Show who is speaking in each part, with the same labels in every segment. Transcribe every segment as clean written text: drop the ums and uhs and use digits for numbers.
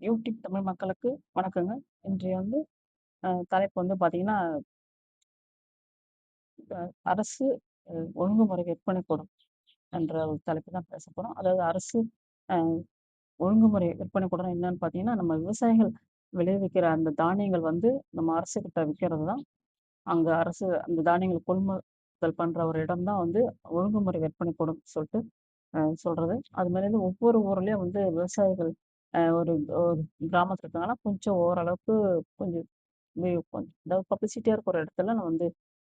Speaker 1: YouTube Tamil மக்களுக்கு வணக்கங்க. இன்றைய தலைப்பு பார்த்தீங்கன்னா, அ அரசு ஒழுங்குமுறை விற்பனை கூடம் என்ற ஒரு தலைப்பு தான் பேச போறோம். அதாவது அரசு அ ஒழுங்குமுறை விற்பனை கூடம் என்னன்னு பார்த்தீங்கன்னா, நம்ம விவசாயிகள் விளைவிக்கிற அந்த தானியங்கள் நம்ம அரசுகிட்ட விக்கிறது தான். அங்க அரசு அந்த தானியங்கள் கொள்முதல் பண்ற ஒரு இடம் தான் ஒழுங்குமுறை விற்பனை கூடம் சொல்ட்டு சொல்றது. அது மாரி ஒவ்வொரு ஊர்லயும் விவசாயிகள் ஒரு ஒரு கிராமத்துல இருக்காங்கன்னா, கொஞ்சம் ஓரளவுக்கு கொஞ்சம் கொஞ்சம் அதாவது பப்ளிசிட்டியா இருக்கிற ஒரு இடத்துல நான்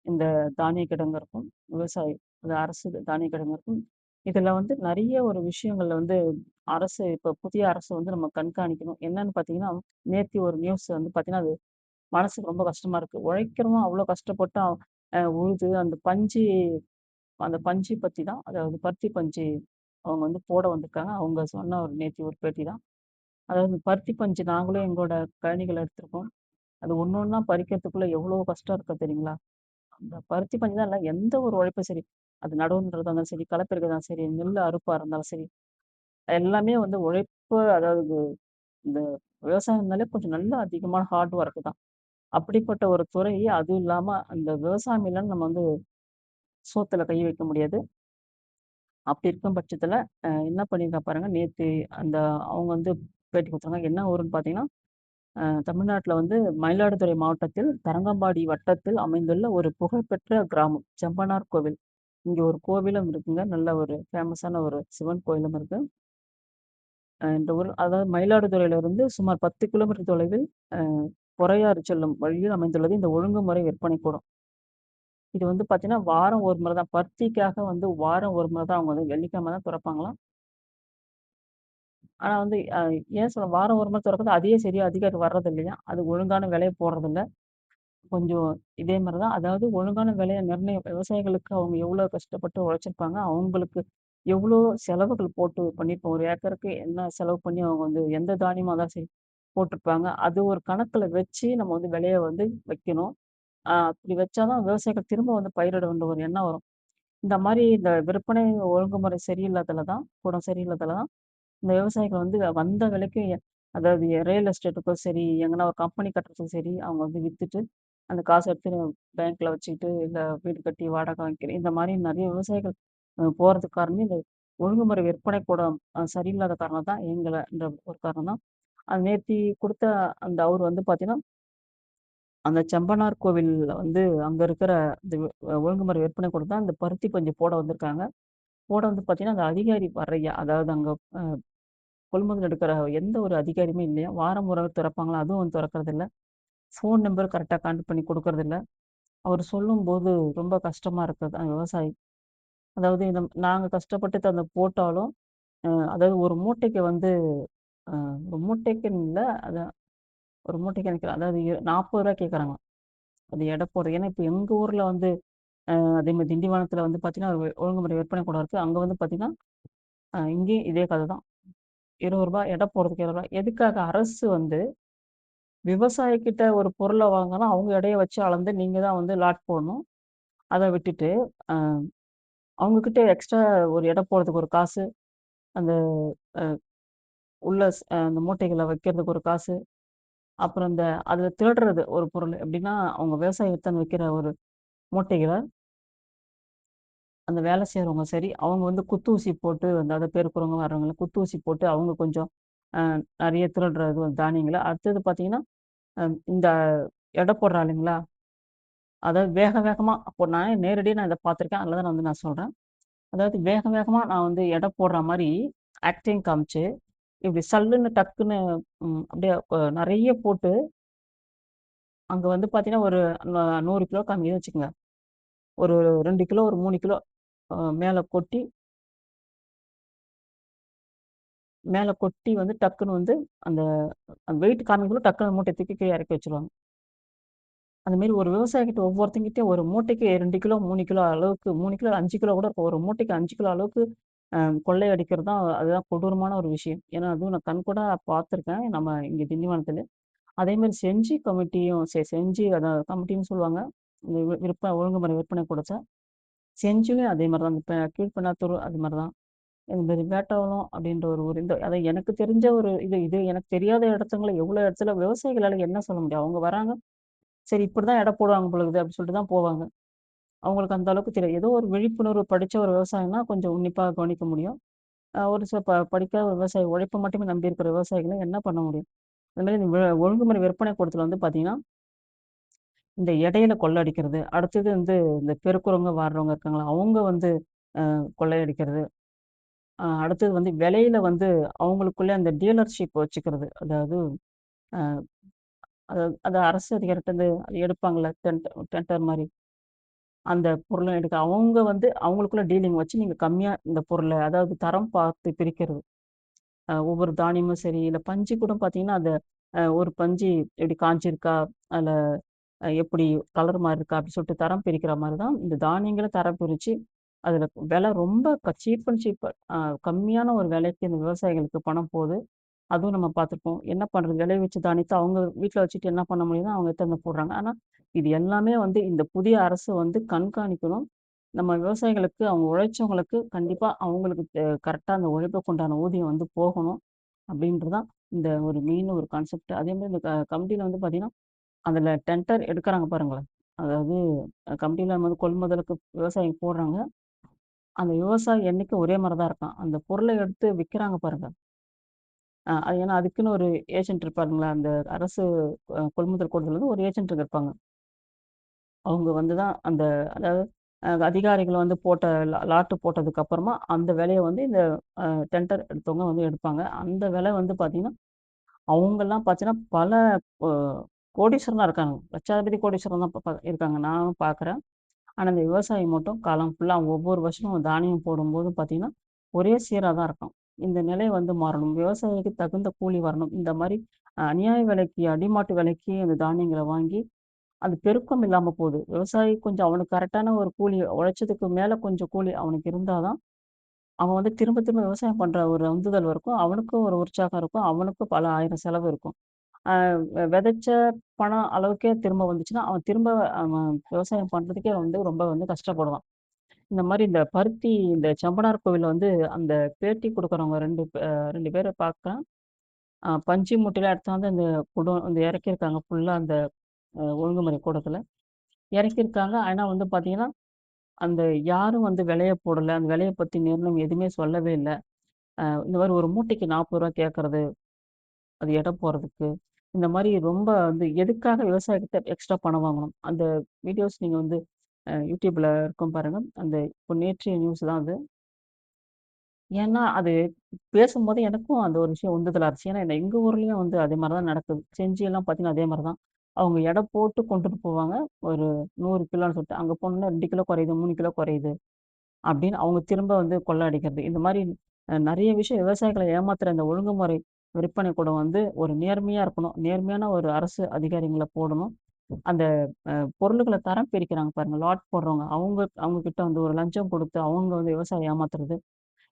Speaker 1: இந்த தானிய கிடங்கு இருக்கும். விவசாயி அது அரசு தானிய கிடங்கு இருக்கும். இதுல நெறைய ஒரு விஷயங்கள்ல அரசு இப்ப புதிய அரசு நம்ம கண்காணிக்கணும். என்னன்னு பார்த்தீங்கன்னா, நேத்தி ஒரு நியூஸ் பார்த்தீங்கன்னா, அது மனசுக்கு ரொம்ப கஷ்டமா இருக்கு. உழைக்கிறவன் அவ்ளோ கஷ்டப்பட்டு உழுது அந்த பஞ்சு பத்தி தான் அதாவது பருத்தி பஞ்சு அவங்க போட வந்திருக்காங்க. அவங்க சொன்ன ஒரு நேத்தி ஒரு பேட்டி தான். அதாவது பருத்தி பஞ்சு நாங்களும் எங்களோட கழனிகள்ல எடுத்திருக்கோம். அது ஒண்ணு ஒண்ணா பறிக்கிறதுக்குள்ள எவ்வளோ கஷ்டம் இருக்கு தெரியுங்களா? அந்த பருத்தி பஞ்சு தான் இல்ல, எந்த ஒரு உழைப்பும் சரி. அது நடவுன்றதா இருந்தாலும் சரி, களை பறிக்கிறதா சரி, நெல் அறுப்பா இருந்தாலும் சரி, எல்லாமே உழைப்பு அதாவது இந்த விவசாயம்னாலே கொஞ்சம் நல்ல அதிகமான ஹார்ட் ஒர்க் தான். அப்படிப்பட்ட ஒரு துறை, அதுவும் இல்லாம அந்த விவசாயம் இல்லன்னு நம்ம சோத்துல கை வைக்க முடியாது. அப்படி இருக்கும் பட்சத்துல, என்ன பண்ணியிருக்கா பாருங்க, நேத்து அந்த அவங்க பேட்டி குடுத்துருக்காங்க. என்ன ஊருன்னு பார்த்தீங்கன்னா, தமிழ்நாட்டுல மயிலாடுதுறை மாவட்டத்தில் தரங்கம்பாடி வட்டத்தில் அமைந்துள்ள ஒரு புகழ்பெற்ற கிராமம். செம்பனார் கோவில். இங்க ஒரு கோவிலும் இருக்குங்க. நல்ல ஒரு ஃபேமஸான ஒரு சிவன் கோயிலும் இருக்கு. இந்த ஊர் அதாவது மயிலாடுதுறையிலிருந்து சுமார் 10 கிலோமீட்டர் தொலைவில் அ பொறையாறு செல்லும் வழியில் அமைந்துள்ளது இந்த ஒழுங்குமுறை விற்பனை கூடம். இது பார்த்தீங்கன்னா, வாரம் ஒரு முறை தான். பருத்திக்காக வாரம் ஒரு முறை தான் அவங்க வெள்ளிக்கிழமை தான் தொறப்பாங்களாம். ஆனா ஏன் சொல்ல வாரம் ஒரு முறை தொறக்குது, அதே சரியா அதிகாரி வர்றதில்லையாம். அது ஒழுங்கான விலைய போடுறதில்ல. கொஞ்சம் இதே மாரி தான். அதாவது ஒழுங்கான விலைய விவசாயிகளுக்கு அவங்க எவ்வளோ கஷ்டப்பட்டு உழைச்சிருப்பாங்க. அவங்களுக்கு எவ்வளோ செலவுகள் போட்டு பண்ணியிருப்போம். ஒரு ஏக்கருக்கு என்ன செலவு பண்ணி அவங்க எந்த தானியமா இருந்தாலும் சரி போட்டிருப்பாங்க. அது ஒரு கணக்குல வச்சு நம்ம விலைய வைக்கணும். அப்படி வச்சா தான் விவசாயிகள் திரும்ப பயிரிட வேண்டிய ஒரு எண்ணம் வரும். இந்த விற்பனை ஒழுங்குமுறை சரியில்லாதல தான் கூடம் சரியில்லாதல தான் இந்த விவசாயிகள் வந்த விலைக்கு அதாவது ரியல் எஸ்டேட்டுக்கும் சரி, எங்கனா ஒரு கம்பெனி கட்டுறதுக்கும் சரி, அவங்க வித்துட்டு, அந்த காச எடுத்து பேங்க்ல வச்சுக்கிட்டு, இல்ல வீடு கட்டி வாடகை வாங்கிக்கிறேன். இந்த மாரி நெறைய விவசாயிகள் போறதுக்கு காரணமே இந்த ஒழுங்குமுறை விற்பனை கூடம் சரியில்லாத காரணம் தான் என்ற ஒரு காரணம் தான். அது நேத்தி குடுத்த அந்த அவரு பார்த்தீங்கன்னா, அந்த செம்பனார் கோவில்ல அங்க இருக்கிற இந்த ஒழுங்குமுறை விற்பனை கூடம் தான் இந்த பருத்தி பஞ்சு போட வந்திருக்காங்க. போட பார்த்தீங்கன்னா, அந்த அதிகாரி வர்றையா, அதாவது அங்க அ கொள்முதல் எடுக்கிற எந்த ஒரு அதிகாரியுமே இல்லையாம். வாரம் ஒரு நாள் தொறப்பாங்களாம். அதுவும் தொறக்கறதில்ல. ஃபோன் நம்பர் கரெக்ட்டா கான்டாக்ட் பண்ணி குடுக்கறதில்ல. அவரு சொல்லும்போது ரொம்ப கஷ்டமா இருக்குது விவசாயி. அதாவது நாங்க கஷ்டப்பட்டு போட்டாலும், அதாவது ஒரு மூட்டைக்கு அ ஒரு மூட்டைக்குன்னு இல்ல. அதான் ஒரு மூட்டைக்கு எனக்கு அதாவது ரூ. 40 கேட்கறாங்க. அது எடை போட. ஏன்னா இப்ப எங்க ஊர்ல அதே மாரி திண்டிவனத்தில பார்த்தீங்கன்னா, ஒரு ஒழுங்குமுறை விற்பனை கூடம் இருக்கு. அங்க பார்த்தீங்கன்னா, இங்கேயும் இதே கத தான். ரூ. 20 எடை போடுறதுக்கு ரூ. 20 எதுக்காக அரசு விவசாயி கிட்ட ஒரு பொருள வாங்குனா, அவங்க எடைய வச்சு அளந்து நீங்க தான் லாட் போடணும். அத விட்டுட்டு, அ அவங்க கிட்ட எக்ஸ்ட்ரா ஒரு எடை போடுறதுக்கு ஒரு காசு, அந்த அ உள்ள அந்த மூட்டைகள வைக்கிறதுக்கு ஒரு காசு, அப்புறம் அதில திருடுறது ஒரு பொருள். எப்படின்னா, அவங்க விவசாயி வித்துன்னு வைக்கிற ஒரு மூட்டைகள, அந்த வேலை செய்றவங்க சரி, அவங்க குத்தூசி போட்டு அதாவது பெருக்குறவங்க வர்றவங்கலாம் குத்தூசி போட்டு அவங்க கொஞ்சம் அ நெறைய திருடுறது தானியங்கள. அடுத்தது பார்த்தீங்கன்னா, அ இந்த எடை போடுறா இல்லைங்களா? அதாவது வேக வேகமா அப்போ நான் நேரடியா இத பார்த்துருக்கேன். அதனால தான் நான் சொல்றேன். அதாவது வேக வேகமா நான் எடை போடுற மாரி ஆக்டிங் காமிச்சு, இப்டி சல்லுன்னு டக்குன்னு அப்படியே நெறைய போட்டு, அங்க பார்த்தீங்கன்னா, ஒரு 100 கிலோ காமிக்குதுன்னு வச்சுக்கங்க. ஒரு 2 கிலோ, ஒரு 3 கிலோ மேல கொட்டி மேல கொட்டி டக்குன்னு அந்த அந்த வெயிட் காமிக்குள்ள டக்குனு மூட்டைய தூக்கி கீழ இறக்கி வச்சுருவாங்க. அந்த மாரி ஒரு விவசாயிகிட்ட ஒவ்வொருத்தங்கிட்டயும் ஒரு மூட்டைக்கு 2 கிலோ, 3 கிலோ அளவுக்கு 3 கிலோ, 5 கிலோ கூட இருக்கும். ஒரு மூட்டைக்கு 5 கிலோ அளவுக்கு கொள்ளை அடிக்கிறது தான் அதுதான் கொடூரமான ஒரு விஷயம். ஏன்னா, அதுவும் நான் கண்கூடா பார்த்துருக்கேன். நம்ம இங்க திண்டிவனத்தில. அதேமாரி செஞ்சி கமிட்டியும் செஞ்சி அதான் கமிட்டின்னு சொல்லுவாங்க. இந்த ஒழுங்குமுறை விற்பனை கூடத்த. செஞ்சியும் அதே மாரி தான். இப்ப கீழ்பென்னாத்தூர் அது மாரி தான். இந்த மாரி வேட்டவலம் அப்படின்ற ஒரு ஊர். இந்த அதான் எனக்கு தெரிஞ்ச ஒரு இது இது எனக்கு தெரியாத இடத்துங்கள்ல எவ்வளோ இடத்துல விவசாயிகளால என்ன சொல்ல முடியும்? அவங்க வராங்க, சரி இப்படிதான் எடை போடுவாங்க போல இருக்குது அப்படின்னு சொல்லிட்டு தான் போவாங்க. அவங்களுக்கு அந்த அளவுக்கு தெரியாது. ஏதோ ஒரு விழிப்புணர்வு படிச்ச ஒரு விவசாயம்னா கொஞ்சம் உன்னிப்பா கவனிக்க முடியும். ஒரு சில படிக்காத விவசாயி உழைப்ப மட்டுமே நம்பி இருக்கிற விவசாயிகள என்ன பண்ண முடியும்? இந்த மாரி இந்த ஒழுங்குமுறை விற்பனை கூடத்துல வந்து பார்த்தீங்கன்னா, இந்த இடையில கொள்ள அடிக்கிறது, அடுத்தது வந்து இந்த தெருக்குறவங்க வாடுறவங்க இருக்காங்களா, அவங்க வந்து கொள்ளையடிக்கிறது. அடுத்தது வந்து விலையில வந்து அவங்களுக்குள்ளே அந்த டீலர்ஷிப் வச்சுக்கிறது. அதாவது அ அது அரசு அதிகாரிட்டருந்து அது எடுப்பாங்கல்ல டெண்டர் மாரி. அந்த பொருள எடுக்க அவங்க வந்து அவங்களுக்குள்ள டீலிங் வச்சு நீங்க கம்மியா இந்த பொருள அதாவது தரம் பார்த்து பிரிக்கிறது. ஒவ்வொரு தானியமும் சரி, இல்ல பஞ்சு கூட பார்த்தீங்கன்னா, அந்த ஒரு பஞ்சு எப்படி காய்ஞ்சிருக்கா? அதுல எப்படி கலர் மாறி இருக்கா? அப்படி சொல்லிட்டு தரம் பிரிக்கிற மாரி தான் இந்த தானியங்கள தரம் பிரிச்சு, அதுல விலை ரொம்ப சீப் அண்ட் சீப் கம்மியான ஒரு விலைக்கு இந்த விவசாயிகளுக்கு பணம் போது. அதுவும் நம்ம பார்த்துருப்போம். என்ன பண்றது? விளைவிச்ச தானியத்த அவங்க வீட்ல வச்சுட்டு என்ன பண்ண முடியும்னா, அவங்க எடுத்து வந்து போடுறாங்க. ஆனா, இது எல்லாமே வந்து இந்த புதிய அரசு வந்து கண்காணிக்கணும். நம்ம விவசாயிகளுக்கு, அவங்க உழைச்சவங்களுக்கு கண்டிப்பா அவங்களுக்கு கரெக்ட்டா அந்த உழைப்புக்கு உண்டான ஊதியம் வந்து போகணும். அப்படின்றது தான் இந்த ஒரு மெயின் ஒரு கான்செப்ட். அதேமாரி இந்த கமிட்டில வந்து பார்த்தீங்கன்னா, அதில டெண்டர் எடுக்குறாங்க பாருங்களேன். அதாவது கமிட்டில நம்ம வந்து கொள்முதலுக்கு விவசாயி போடுறாங்க. அந்த விவசாயி என்னைக்கும் ஒரே மாரி தான் இருக்கான். அந்த பொருள எடுத்து விக்கிறாங்க பாருங்க. அது ஏன்னா அதுக்குன்னு ஒரு ஏஜென்ட் இருப்பாருங்களா, அந்த அரசு கொள்முதல் கூடத்துல வந்து ஒரு ஏஜென்ட்ங்க இருப்பாங்க. அவங்க வந்து தான் அந்த அதாவது அதிகாரிகள் வந்து போட்ட லாட்டு போட்டதுக்கு அப்புறமா, அந்த விலைய வந்து இந்த அ டெண்டர் எடுத்தவங்க வந்து எடுப்பாங்க. அந்த விலை வந்து பார்த்தீங்கன்னா, அவங்கலாம் பார்த்தீங்கன்னா, பல அ கோடீஸ்வரனா இருக்காங்க. லட்சாதிபதி கோடீஸ்வரன் தான் இருக்காங்க. நானும் பார்க்குறேன். ஆனா, இந்த விவசாயி மட்டும் காலம் ஃபுல்லா ஒவ்வொரு வருஷமும் தானியம் போடும்போது பார்த்தீங்கன்னா, ஒரே சீரா தான் இருக்கும். இந்த நிலை வந்து மாறணும். விவசாயிக்கு தகுந்த கூலி வரணும். இந்த மாரி அநியாய விலைக்கு, அடிமாட்டு விலைக்கு அந்த தானியங்கள வாங்கி, அது பெருக்கம் இல்லாம போகுது. விவசாயி கொஞ்சம் அவனுக்கு கரெக்டான ஒரு கூலி உழைச்சதுக்கு மேல கொஞ்சம் கூலி அவனுக்கு இருந்தா தான், அவன் வந்து திரும்ப திரும்ப விவசாயம் பண்ற ஒரு உந்துதல் இருக்கும். அவனுக்கும் ஒரு உற்சாகம் இருக்கும். அவனுக்கும் பல 1000 செலவு இருக்கும். அ விதைச்ச பணம் அளவுக்கே திரும்ப வந்துச்சுன்னா, அவன் திரும்ப அவன் விவசாயம் பண்றதுக்கே வந்து ரொம்ப வந்து கஷ்டப்படுவான். இந்த மாரி இந்த பருத்தி இந்த செம்பனார் கோவில்ல வந்து அந்த பேட்டி குடுக்குறவங்க 2 பேர பார்க்குறேன். பஞ்சு மூட்டையில எடுத்தாந்து அந்த இந்த இறக்கியிருக்காங்க ஃபுல்லா அந்த ஒழுங்குமுறை கூடத்துல. இறக்கியிருக்காங்க. ஆனா வந்து பார்த்தீங்கன்னா, அந்த யாரும் வந்து விலைய போடல. அந்த விலைய பத்தி நிர்ணயம் எதுவுமே சொல்லவே இல்ல. இந்த மாரி ஒரு மூட்டைக்கு ரூ. 40 கேட்கறது. அது எடை போடுறதுக்கு. இந்த மாரி ரொம்ப வந்து எதுக்காக விவசாயிகிட்ட எக்ஸ்ட்ரா பணம் வாங்கணும்? அந்த வீடியோஸ் நீங்க வந்து YouTubeல இருக்கும் பாருங்க. அந்த இப்போ நேற்றைய நியூஸ் தான் அது. ஏன்னா, அது பேசும்போது எனக்கும் அந்த ஒரு விஷயம் உந்துதலா இருந்துச்சு. ஏன்னா, எங்க ஊர்லயும் வந்து அதே மாரி தான் நடக்குது. செஞ்சிலாம் பார்த்தீங்கன்னா, அதே மாரி தான். அவங்க எடை போட்டு கொண்டுட்டு போவாங்க. ஒரு 100 கிலோன்னு சொல்லிட்டு. அங்க போனோனே 2 கிலோ குறையுது, 3 கிலோ குறையுது. அப்படின்னு அவங்க திரும்ப வந்து கொள்ள அடிக்கிறது. இந்த மாரி நெறைய விஷயம் விவசாயிகள ஏமாத்துற இந்த ஒழுங்குமுறை விற்பனை கூடம் வந்து ஒரு நேர்மையா இருக்கணும். நேர்மையான ஒரு அரசு அதிகாரிங்கள போடணும். அந்த பொருளுகள தரம் பிரிக்கிறாங்க பாருங்க. லாட் போடுறவங்க. அவங்க அவங்க கிட்ட வந்து ஒரு லஞ்சம் குடுத்து அவங்க வந்து விவசாயிய ஏமாத்துறது.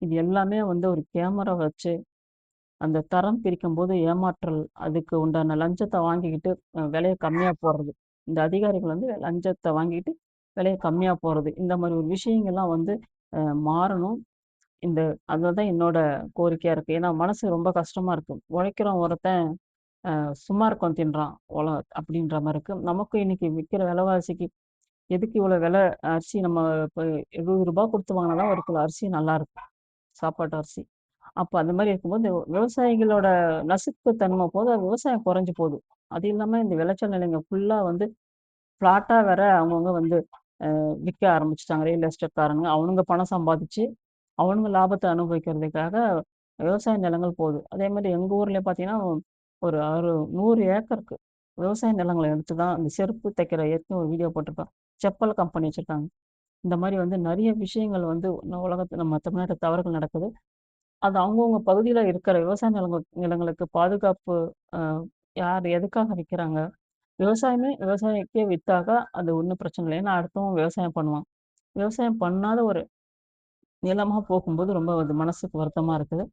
Speaker 1: இது எல்லாமே வந்து ஒரு கேமரா வச்சு அந்த தரம் பிரிக்கும்போது ஏமாற்றல், அதுக்கு உண்டான லஞ்சத்த வாங்கிக்கிட்டு விலைய கம்மியா போடுறது. இந்த அதிகாரிகள் வந்து லஞ்சத்த வாங்கிட்டு விலைய கம்மியா போடுறது. இந்த மாரி ஒரு விஷயங்கள்லாம் வந்து அ மாறணும். இந்த அதுதான் என்னோட கோரிக்கையா இருக்கு. ஏன்னா மனசு ரொம்ப கஷ்டமா இருக்கு. உழைக்கிறவன் ஒருத்தன் சும்மா இருக்கவன் தின்றான். அப்படின்ற மாரி இருக்கு. நமக்கும் இன்னைக்கு விக்கிற விலைவாசிக்கு எதுக்கு இவ்வளோ விலை அரிசி நம்ம இப்ப ரூ. 70 குடுத்து வாங்குனா தான் ஒரு கிலோ அரிசி நல்லாருக்கும். சாப்பாட்டு அரிசி. அப்ப அந்த மாரி இருக்கும்போது, விவசாயிகளோட நசுக்கு தன்மை போது, விவசாயம் குறைஞ்சு போது. அது இல்லாம இந்த விளைச்சல் நிலங்கள் ஃபுல்லா வந்து ஃப்ளாட்டா வேற அவங்கவங்க வந்து விக்க ஆரம்பிச்சுட்டாங்க. ரியல் எஸ்டேட் காரங்க. அவனுங்க பணம் சம்பாதிச்சு, அவனுங்க லாபத்த அனுபவிக்கிறதுக்காக விவசாய நிலங்கள் போகுது. அதேமாரி எங்க ஊர்ல பார்த்தீங்கன்னா, ஒரு 100 ஏக்கருக்கு விவசாய நிலங்கள எடுத்து தான் அந்த செருப்பு தைக்கிற ஏற்கனவே ஒரு வீடியோ போட்டிருப்பேன். செப்பல் கம்பெனி வச்சிருக்காங்க. இந்த மாரி வந்து நெறைய விஷயங்கள் வந்து உலகத்துல நம்ம தமிழ்நாட்டுல தவறுகள் நடக்குது. அது அவங்கவங்க பகுதியில இருக்கிற விவசாய நிலங்களுக்கு பாதுகாப்பு அ யார் எதுக்காக விக்கிறாங்க? விவசாயமே விவசாயிக்கே வித்தாக்கா, அது ஒண்ணும் பிரச்சனை இல்ல. ஏன்னா அடுத்தவன் விவசாயம் பண்ணுவான். விவசாயம் பண்ணாத ஒரு நிலமா போகும்போது ரொம்ப அது மனசுக்கு வருத்தமா இருக்குது.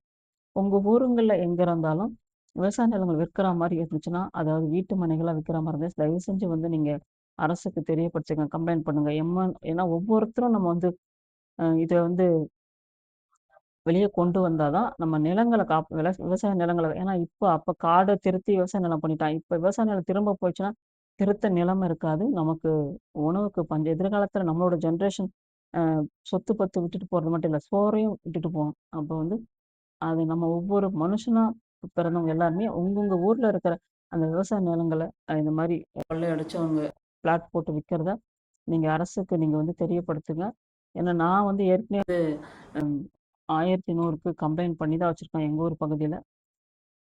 Speaker 1: உங்க ஊருங்கள்ல எங்க இருந்தாலும், விவசாய நிலங்கள் விற்கிற மாரி இருந்துச்சுன்னா, அதாவது வீட்டு மனைகளா விக்கிற மாரி இருந்தா, தயவு செஞ்சு வந்து நீங்க அரசுக்கு தெரியப்படுத்துங்க. கம்ப்ளைண்ட் பண்ணுங்க. ஏன்னா ஒவ்வொருத்தரும் நம்ம வந்து இத வந்து வெளிய கொண்டு வந்தா தான் நம்ம நிலங்கள விவசாய நிலங்கள ஏன்னா அப்ப காட திருத்தி விவசாய நிலம் பண்ணிட்டான். இப்ப விவசாய நிலம் திரும்ப போச்சுன்னா, திருத்த நிலம் இருக்காது. நமக்கு உணவுக்கு பஞ்சம். எதிர்காலத்துல நம்மளோட ஜெனரேஷன் அ சொத்து பத்து விட்டுட்டு போறது மட்டும் இல்ல, சோறையும் விட்டுட்டு போணும். அப்ப வந்து அது நம்ம ஒவ்வொரு மனுஷனா பிறந்தவங்க எல்லாருமே உங்கவங்க ஊர்ல இருக்கிற அந்த விவசாய நிலங்கள இந்த மாரி கொள்ளையடிச்சு அவங்க பிளாட் போட்டு விக்கிறத நீங்க அரசுக்கு நீங்க வந்து தெரியப்படுத்துங்க. ஏன்னா நான் வந்து ஏற்கனவே ம் 1100க்கு கம்ப்ளைண்ட் பண்ணி தான் வச்சிருக்கேன் எங்க ஊர் பகுதியில.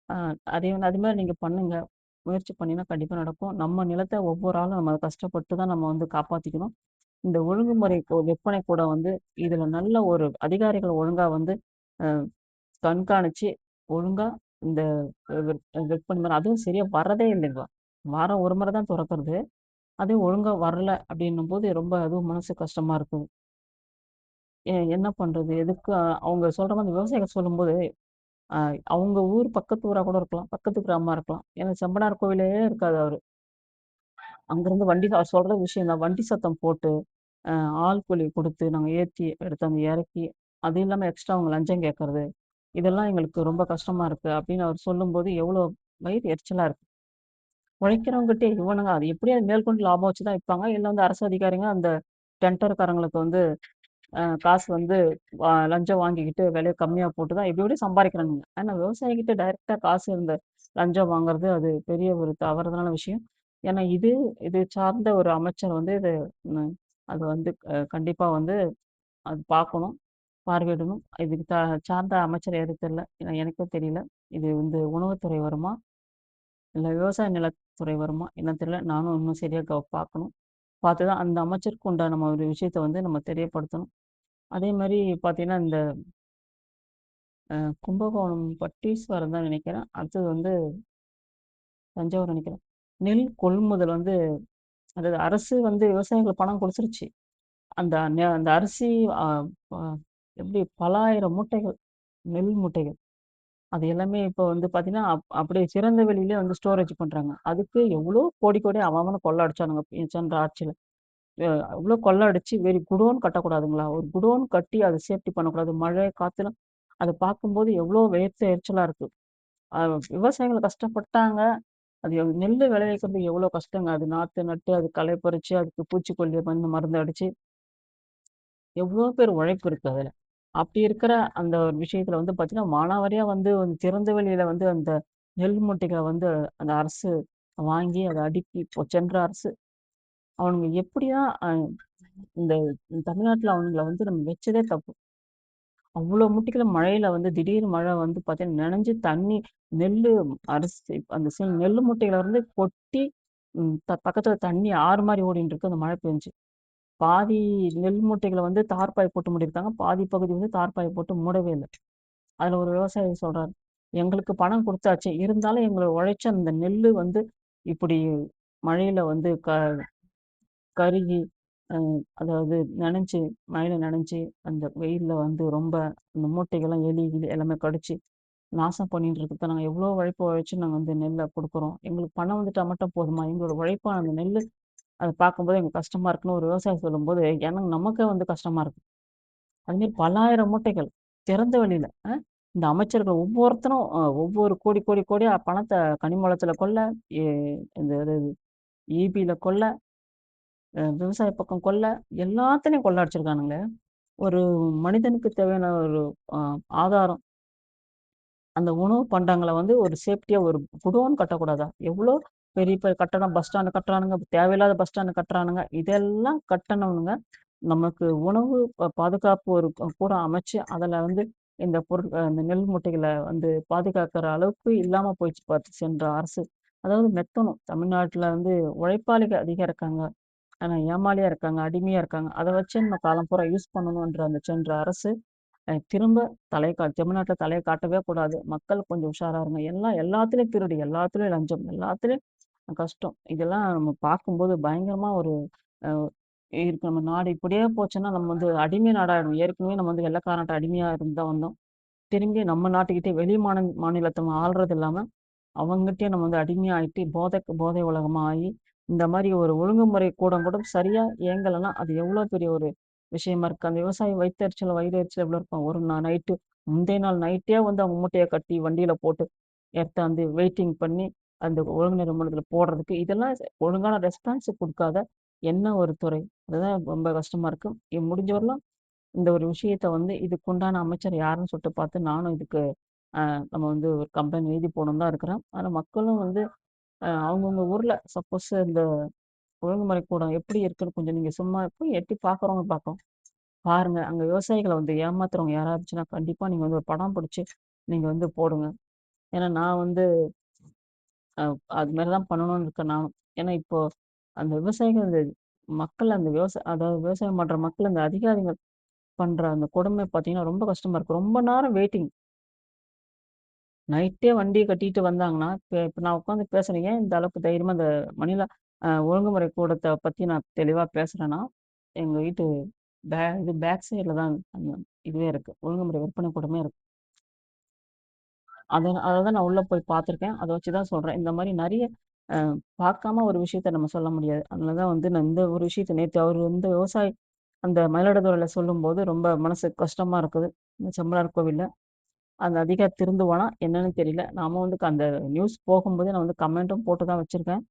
Speaker 1: அ அதே வந்து அது மாரி நீங்க பண்ணுங்க. முயற்சி பண்ணீங்கன்னா கண்டிப்பா நடக்கும். நம்ம நிலத்த ஒவ்வொரு ஆளும் நம்ம கஷ்டப்பட்டு தான் நம்ம வந்து காப்பாத்திக்கணும். இந்த ஒழுங்குமுறை விற்பனை கூட வந்து இதுல நல்ல ஒரு அதிகாரிகள் ஒழுங்கா வந்து அ கண்காணிச்சு, ஒழுங்கா இந்த விற்பனை அதுவும் சரியா வரதே இல்லைங்க. வாரம் ஒரு முறை தான் தொறக்கறது. அதுவும் ஒழுங்கா வரல அப்படின்னும்போது ரொம்ப அதுவும் மனசு கஷ்டமா இருக்குது. என்ன பண்றது? எதுக்கு அவங்க சொல்ற மாரி விவசாயிகள் சொல்லும்போது, அ அவங்க ஊர் பக்கத்து ஊரா கூட இருக்கலாம். பக்கத்து கிராமமா இருக்கலாம். ஏன்னா செம்பனார் கோவிலே இருக்காது அவரு. அங்கருந்து அவர் சொல்ற விஷயம் தான். வண்டி சத்தம் போட்டு, அ ஆள் கூலி குடுத்து நாங்க ஏத்தி எடுத்தாந்து எறக்கி, அது இல்லாம எக்ஸ்ட்ரா அவங்க லஞ்சம் கேட்கறது. இதெல்லாம் எங்களுக்கு ரொம்ப கஷ்டமா இருக்கு அப்படின்னு அவர் சொல்லும்போது, எவ்வளோ வயிறு எரிச்சலா இருக்கு. உழைக்கிறவங்ககிட்டயே இவனுங்க அது எப்படியும் அது மேற்கொண்டு லாபம் வச்சு தான் விப்பாங்க. இல்ல வந்து அரசு அதிகாரிங்க அந்த டெண்டர்காரங்களுக்கு வந்து காசு வந்து லஞ்சம் வாங்கிக்கிட்டு விலைய கம்மியா போட்டு தான் எப்படி எப்படியோ சம்பாரிக்கிறானுங்க. ஆனா விவசாயிகிட்ட டைரக்ட்டா காசு இந்த லஞ்சம் வாங்குறது அது பெரிய ஒரு தவறுதலான விஷயம். ஏன்னா இது சார்ந்த ஒரு அமைச்சர் வந்து இது ம் அது வந்து கண்டிப்பா வந்து அது பார்க்கணும், பார்வையிடணும். இதுக்கு சார்ந்த அமைச்சர் யாரும் தெரியல. ஏன்னா எனக்கும் தெரியல. இது வந்து உணவுத்துறை வருமா? இல்ல விவசாய நிலத்துறை வருமா? என்னன்னு தெரியல. நானும் இன்னும் சரியா பார்க்கணும். பார்த்து தான் அந்த அமைச்சருக்கு உண்டான நம்ம ஒரு விஷயத்த வந்து நம்ம தெரியப்படுத்தணும். அதே மாரி பார்த்தீங்கன்னா, இந்த கும்பகோணம் பட்டீஸ்வரம் தான் நினைக்கிறேன். அடுத்தது வந்து தஞ்சாவூர் நினைக்கிறேன். நெல் கொள்முதல் வந்து அதாவது அரசு வந்து விவசாயிகளுக்கு பணம் குடுத்துருச்சு. அந்த அரிசி அ ப எப்படி பலாயிரம் மூட்டைகள், நெல் மூட்டைகள். அது எல்லாமே இப்ப வந்து பார்த்தீங்கன்னா, அப்படியே திறந்த வெளியிலே வந்து ஸ்டோரேஜ் பண்றாங்க. அதுக்கு எவ்வளோ கோடி கோடியா அவன் அவன கொள்ள அடிச்சானுங்க சென்ற ஆட்சியில. அ அவ்ளோ கொள்ள அடிச்சு குடோன் கட்டக்கூடாதுங்களா? ஒரு குடோன் கட்டி அத சேஃப்டி பண்ணக்கூடாது. மழை, காத்துலாம் அத பார்க்கும்போது எவ்வளோ வேர்த்த எரிச்சலா இருக்கு. அ விவசாயிகள் கஷ்டப்பட்டாங்க. அது நெல்லு விளைவிக்கிறது எவ்வளோ கஷ்டங்க. அது நாத்து நட்டு, அது களை பறிச்சு, அதுக்கு பூச்சிக்கொல்லி மருந்து அடிச்சு, எவ்வளோ பேர் உழைப்பு இருக்கு அதுல. அப்படி இருக்கிற அந்த ஒரு விஷயத்துல வந்து பார்த்தீங்கன்னா, மானாவாரியா வந்து ஒரு திறந்த வெளியில வந்து அந்த நெல் மூட்டைகள வந்து அந்த அரசு வாங்கி அத அடுக்கி சென்ற அரசு அவனுங்க எப்படிதான் இந்த தமிழ்நாட்டுல அவனுங்கள வந்து நம்ம வச்சதே தப்பு. அவ்ளோ முட்டிக்கல மழையில வந்து திடீர் மழை வந்து பார்த்தீங்கன்னா, நனைஞ்சு தண்ணி நெல்லு அரிசி அந்த நெல்லு மூட்டைகள வந்து கொட்டி பக்கத்துல தண்ணி ஆறு மாரி ஓடிட்டு இருக்கு அந்த மழை பெஞ்சு. பாதி நெல் மூட்டைகள வந்து தார்ப்பாய் போட்டு மூடியிருக்காங்க. பாதி பகுதி வந்து தார்ப்பாய் போட்டு மூடவே இல்ல. அதுல ஒரு விவசாயி சொல்றாரு, "எங்களுக்கு பணம் குடுத்தாச்சு. இருந்தாலும் எங்கள உழைச்ச அந்த நெல்லு வந்து இப்படி மழையில வந்து கருகி, அ அதாவது நனைஞ்சு மழையில நனைஞ்சு, அந்த வெயில்ல வந்து ரொம்ப அந்த மூட்டைகள்லாம் எலி, கிலி எல்லாமே கடிச்சு, நாசம் பண்ணிட்டு இருக்கிறத நாங்க எவ்வளோ உழைப்பு உழைச்சு நாங்க வந்து நெல்ல குடுக்குறோம். எங்களுக்கு பணம் வந்துட்டா மட்டும் போதுமா? எங்களோட உழைப்பான அந்த நெல்லு அத பார்க்கும்போது எங்களுக்கு கஷ்டமா இருக்குன்னு" ஒரு விவசாயி சொல்லும்போது, எனக்கு நமக்கே வந்து கஷ்டமா இருக்கு. அதுமாரி பல்லாயிரம் மூட்டைகள் திறந்த வெளியில. இந்த அமைச்சர்கள் ஒவ்வொருத்தரும் ஒவ்வொரு கோடி, கோடி, கோடியா பணத்த கனிமூலத்துல கொள்ள, எ இந்த இது ஈபில கொள்ள, விவசாய பக்கம் கொள்ள, எல்லாத்துலயும் கொள்ள அடிச்சிருக்கானுங்களே! ஒரு மனிதனுக்கு தேவையான ஒரு அ ஆதாரம், அந்த உணவு பண்டங்கள வந்து ஒரு சேஃப்டியா ஒரு குடோன் கட்டக்கூடாதா? எவ்ளோ பெரிய பெரிய கட்டடம் பஸ் ஸ்டாண்ட் கட்டுறானுங்க, தேவையில்லாத பஸ் ஸ்டாண்ட் கட்டுறானுங்க. இதெல்லாம் கட்டணவனுங்க, நமக்கு உணவு பாதுகாப்பு ஒரு கூடம் அமைச்சு, அதுல வந்து இந்த இந்த நெல் மூட்டைகள வந்து பாதுகாக்கிற அளவுக்கு இல்லாம போயிடுச்சு பார்த்து சென்ற அரசு. அதாவது மெத்தனம். தமிழ்நாட்டுல வந்து உழைப்பாளிகள் அதிகம் இருக்காங்க. ஆனா ஏமாளியா இருக்காங்க, அடிமையா இருக்காங்க. அத வச்சு நம்ம காலம் பூரா யூஸ் பண்ணணுன்ற அந்த சென்ற அரசு, திரும்ப தமிழ்நாட்டுல தலைய காட்டவே கூடாது. மக்கள் கொஞ்சம் உஷாரா இருங்க. எல்லாம் எல்லாத்துலயும் திருடு, எல்லாத்துலயும் லஞ்சம், எல்லாத்துலயும் கஷ்டம். இதெல்லாம் நம்ம பார்க்கும்போது பயங்கரமா ஒரு அ இருக்கு. நம்ம நாடு இப்படியே போச்சுன்னா, நம்ம வந்து அடிமை நாடாயிடும். ஏற்கனவே நம்ம வந்து வெள்ளைக்காரன்ட்ட அடிமையா இருந்து தான் வந்தோம். திரும்பி நம்ம நாட்டுக்கிட்டே வெளி மாநிலத்த ஆள்றது இல்லாம, அவங்ககிட்டயே நம்ம வந்து அடிமையாயிட்டு போதைக்கு போதை உலகமா ஆயி, இந்த மாரி ஒரு ஒழுங்குமுறை கூடம் கூட சரியா இயங்கலன்னா, அது எவ்வளோ பெரிய ஒரு விஷயமா இருக்கு. அந்த விவசாயி வயித்தெரிச்சல், வயிறு எரிச்சல் எவ்வளோ இருக்கும். ஒரு நைட்டு முந்தைய நாள் நைட்டே வந்து அவங்க மூட்டைய கட்டி வண்டியில போட்டு எடுத்தாந்து வெயிட்டிங் பண்ணி அந்த ஒழுங்குமுறை நிறுவனத்துல போடுறதுக்கு, இதெல்லாம் ஒழுங்கான ரெஸ்பான்ஸ் குடுக்காத என்ன ஒரு துறை? அதுதான் ரொம்ப கஷ்டமா இருக்கு. முடிஞ்ச வரலும் இந்த ஒரு விஷயத்த வந்து இதுக்குண்டான அமைச்சர் யாருன்னு சொல்லிட்டு பார்த்து நானும் இதுக்கு நம்ம வந்து ஒரு கம்ப்ளைண்ட் எழுதி போடணும்னு தான் இருக்கிறேன். ஆனா மக்களும் வந்து அவங்கவங்க ஊர்ல சப்போஸ் இந்த ஒழுங்குமுறை கூடம் எப்படி இருக்குன்னு கொஞ்சம் நீங்க சும்மா போய் எட்டி பார்க்குறவங்க பார்க்கலாம். பாருங்க. அங்க விவசாயிகள வந்து ஏமாத்துறவங்க யாராவது இருந்துச்சுன்னா, கண்டிப்பா நீங்க வந்து ஒரு படம் பிடிச்சு நீங்க வந்து போடுங்க. ஏன்னா நான் வந்து அ அது மாரி தான் பண்ணணும்னு இருக்கேன் நானும். ஏன்னா இப்போ அந்த விவசாயிகள் மக்கள் அந்த அதாவது விவசாயம் பண்ற மக்கள் அந்த அதிகாரிகள் பண்ற அந்த கொடுமை பார்த்தீங்கன்னா, ரொம்ப கஷ்டமா இருக்கு. ரொம்ப நேரம் வெயிட்டிங். நைட்டே வண்டிய கட்டிட்டு வந்தாங்கன்னா, இப்ப நான் உட்காந்து பேசுறேன். ஏன் இந்த அளவுக்கு தைரியமா இந்த மணிலா ஒழுங்குமுறை கூடத்த பத்தி நான் தெளிவா பேசுறேன்னா, எங்க வீட்டு பேக் சைடுல தான் அந்த இதுவே இருக்கு. ஒழுங்குமுறை விற்பனை கூடமே இருக்கு. அத தான் நான் உள்ள போய் பார்த்துருக்கேன். அத வச்சு தான் சொல்றேன். இந்த மாரி நெறைய அ பார்க்காம ஒரு விஷயத்த நம்ம சொல்ல முடியாது. அதனால தான் வந்து நான் இந்த ஒரு விஷயத்த நேத்து அவரு வந்து விவசாயி அந்த மயிலாடுதுறையில சொல்லும்போது ரொம்ப மனசுக்கு கஷ்டமா இருக்குது. இந்த செம்பனார் கோவில்ல. அந்த அதிகாரி திருந்துவானா என்னன்னு தெரியல. நாம வந்து அந்த நியூஸ் போகும்போதே நான் வந்து கமெண்ட்டும் போட்டு தான் வச்சிருக்கேன்.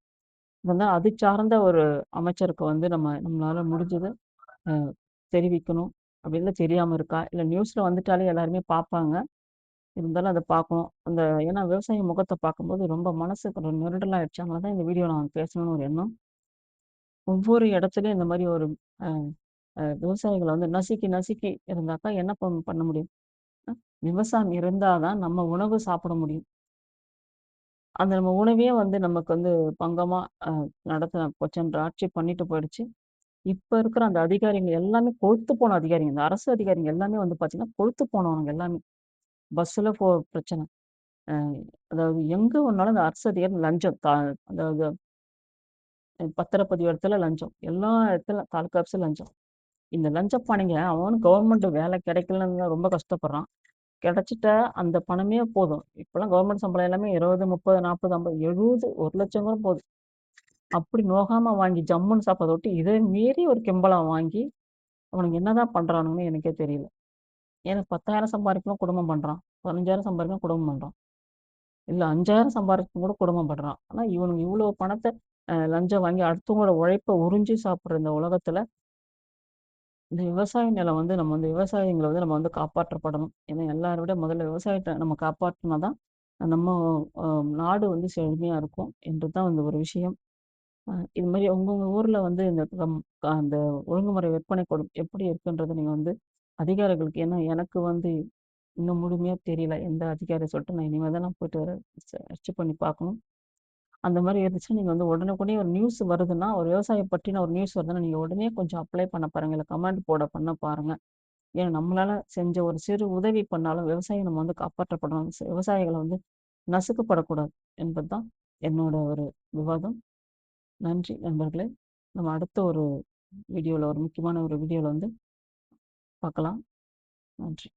Speaker 1: வந்து அது சார்ந்த ஒரு அமைச்சருக்கு வந்து நம்மளால முடிஞ்சது அ தெரிவிக்கணும். அப்படி இல்ல தெரியாம இருக்கா? இல்ல நியூஸ்ல வந்துட்டாலே எல்லாருமே பார்ப்பாங்க. இருந்தாலும் அத பார்க்கணும். ஏன்னா விவசாயி முகத்த பார்க்கும்போது ரொம்ப மனசுக்கு ஒரு நெருடலா ஆயிடுச்சு. அதனால தான் இந்த வீடியோ நான் பேசணும்னு ஒரு எண்ணம். ஒவ்வொரு இடத்துலயும் இந்த மாரி ஒரு அ விவசாயிகள வந்து நசுக்கி, நசுக்கி இருந்தாக்கா என்ன பண்ண முடியும்? அ விவசாயம் இருந்தா தான் நம்ம உணவு சாப்பிட முடியும். அந்த நம்ம உணவே வந்து நமக்கு வந்து பங்கமா அ நடத்த கொச்சன்ற ஆட்சி பண்ணிட்டு போயிடுச்சு. இப்ப இருக்கிற அந்த அதிகாரிங்க எல்லாமே கொழுத்து போன அதிகாரிங்க. இந்த அரசு அதிகாரிங்க எல்லாமே வந்து பார்த்தீங்கன்னா, கொழுத்து போனவனுங்க எல்லாமே. பஸ்ஸுல பிரச்சனை. அ அதாவது எங்க வேணாலும் இந்த அரசு அதிகாரி லஞ்சம். அதாவது பத்திரப்பதிவு இடத்துல லஞ்சம். எல்லா இடத்துல தாலுகா ஆஃபீஸ்ல லஞ்சம். இந்த லஞ்சப்பாணைங்க அவனும் கவர்மெண்ட் வேலை கிடைக்கலன்னு ரொம்ப கஷ்டப்படுறான். கிடைச்சிட்டா அந்த பணமே போதும். இப்பலாம் கவர்மெண்ட் சம்பளம் எல்லாமே 20, 30, 40, 50, 70, 1,00,000 கூட போகுது. அப்படி நோகாம வாங்கி ஜம்முன்னு சாப்பிடறத விட்டு, இதை மீறி ஒரு கிம்பளம் வாங்கி, அவனுங்க என்னதான் பண்றானுங்கன்னு எனக்கே தெரியல. ஏன்னா 10,000 சம்பாதிக்கிறவன் குடும்பம் பண்றான். 15,000 சம்பாதிக்கிறவன் குடும்பம் பண்றான். இல்ல 5,000 சம்பாரிச்சும் கூட குடும்பம் பண்றான். ஆனா இவனுங்க இவ்ளோ பணத்த லஞ்சம் வாங்கி அடுத்தவங்களோட உழைப்ப உறிஞ்சு சாப்பிடுற இந்த உலகத்துல, இந்த விவசாய நிலம் வந்து நம்ம வந்து விவசாயிங்கள வந்து நம்ம வந்து காப்பாற்றப்படணும். ஏன்னா எல்லார விட முதல்ல விவசாயத்த நம்ம காப்பாத்துனா தான், நம்ம அ நாடு வந்து செழுமையா இருக்கும் என்று தான் இந்த ஒரு விஷயம். இது மாரி உங்கவங்க ஊர்ல வந்து இந்த அந்த ஒழுங்குமுறை விற்பனை கூடம் எப்படி இருக்குன்றத நீங்க வந்து அதிகாரிகளுக்கு ஏன்னா எனக்கு வந்து இன்னும் முழுமையா தெரியல. எந்த அதிகாரி சொல்லிட்டு நான் இனிமே தான் நான் போயிட்டு சர்ச் பண்ணி பார்க்கணும். அந்த மாரி இருந்துச்சுன்னா, நீங்க வந்து உடனுக்குடனே ஒரு நியூஸ் வருதுன்னா, ஒரு விவசாயம் பற்றின ஒரு நியூஸ் வருதுன்னா, நீங்க உடனே கொஞ்சம் அப்ளை பண்ண பாருங்க. இல்ல கமெண்ட் பண்ண பாருங்க. ஏன்னா நம்மளால செஞ்ச ஒரு சிறு உதவி பண்ணாலும் விவசாயம் நம்ம வந்து காப்பாற்றப்படணும். விவசாயிகள வந்து நசுக்கப்படக்கூடாது என்பது தான் என்னோட ஒரு விவாதம். நன்றி நண்பர்களே. நம்ம அடுத்த ஒரு வீடியோல ஒரு முக்கியமான ஒரு வீடியோல வந்து பார்க்கலாம். நன்றி.